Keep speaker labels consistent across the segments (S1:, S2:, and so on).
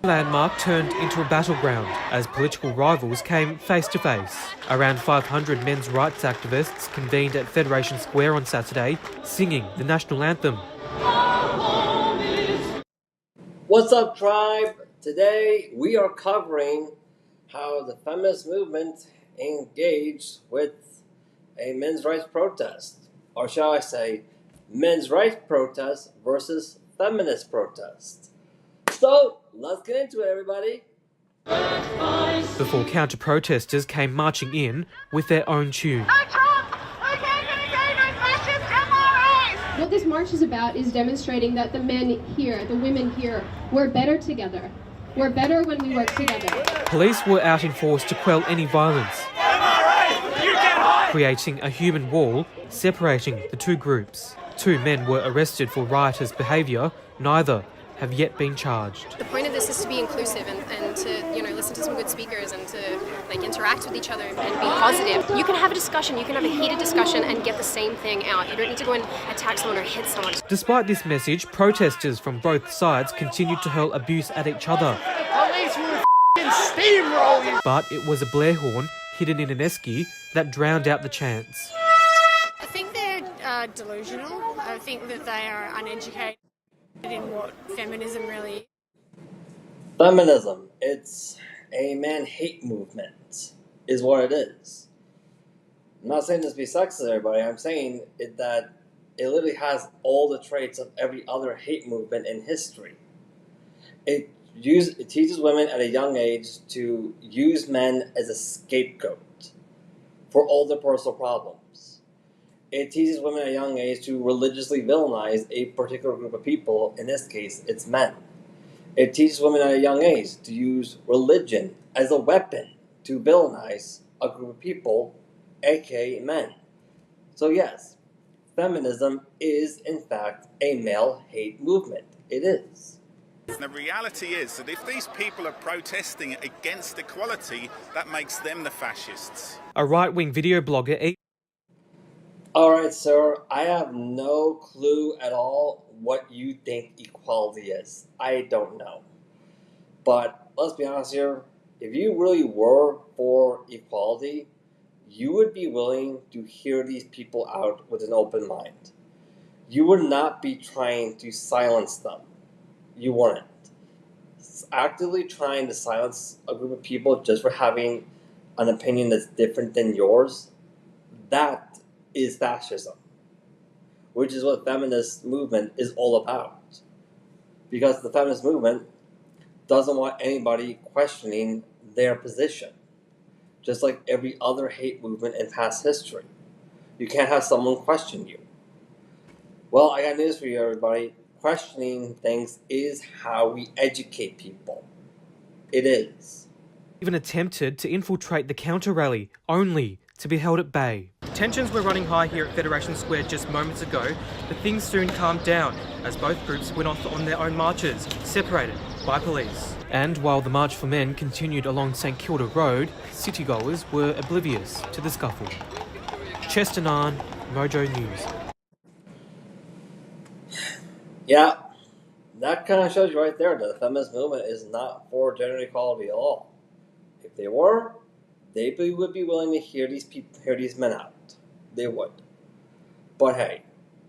S1: The landmark turned into a battleground as political rivals came face to face. Around 500 men's rights activists convened at Federation Square on Saturday, singing the national anthem.
S2: What's up, tribe? Today we are covering how the feminist movement engaged with a men's rights protest, or shall I say, men's rights protest versus feminist protest. So let's get into it, everybody.
S1: Before counter-protesters came marching in with their own tune.
S3: What this march is about is demonstrating that the men here, the women here, we're better together. We're better when we work together.
S1: Police were out in force to quell any violence, creating a human wall separating the two groups. 2 men were arrested for riotous behaviour. Neither have yet been charged.
S4: The point of this is to be inclusive and to listen to some good speakers and to interact with each other and be positive. You can have a discussion, you can have a heated discussion and get the same thing out. You don't need to go and attack someone or hit someone.
S1: Despite this message, protesters from both sides continued to hurl abuse at each other.
S5: Police were steamrolling.
S1: But it was a Blair horn hidden in an esky that drowned out the chants.
S6: I think they're delusional. I think that they are uneducated in what feminism really is.
S2: Feminism, it's a man-hate movement, is what it is. I'm not saying this to be sexist, everybody. I'm saying that it literally has all the traits of every other hate movement in history. It teaches women at a young age to use men as a scapegoat for all their personal problems. It teaches women at a young age to religiously villainize a particular group of people. In this case, it's men. It teaches women at a young age to use religion as a weapon to villainize a group of people, aka men. So yes, feminism is in fact a male hate movement. It is.
S7: The reality is that if these people are protesting against equality, that makes them the fascists.
S1: A right-wing video blogger...
S2: Alright, sir, I have no clue at all what you think equality is. I don't know. But let's be honest here, if you really were for equality, you would be willing to hear these people out with an open mind. You would not be trying to silence them. You wouldn't. Actively trying to silence a group of people just for having an opinion that's different than yours, that is fascism, which is what the feminist movement is all about. Because the feminist movement doesn't want anybody questioning their position, just like every other hate movement in past history. You can't have someone question you. Well, I got news for you, everybody. Questioning things is how we educate people. It is.
S1: even attempted to infiltrate the counter-rally, only to be held at bay. Tensions were running high here at Federation Square just moments ago, but things soon calmed down as both groups went off on their own marches, separated by police. And while the March for Men continued along St Kilda Road, citygoers were oblivious to the scuffle. Chester Nahn, Mojo News.
S2: Yeah, that kind of shows you right there that the feminist movement is not for gender equality at all. If they were, they would be willing to hear these men out. They would. But hey,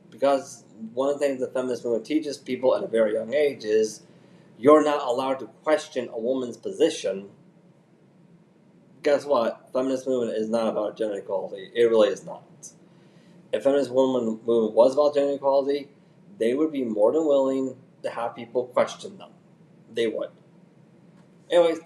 S2: because one of the things the feminist movement teaches people at a very young age is you're not allowed to question a woman's position. Guess what? Feminist movement is not about gender equality. It really is not. If feminist movement was about gender equality, they would be more than willing to have people question them. They would. Anyways.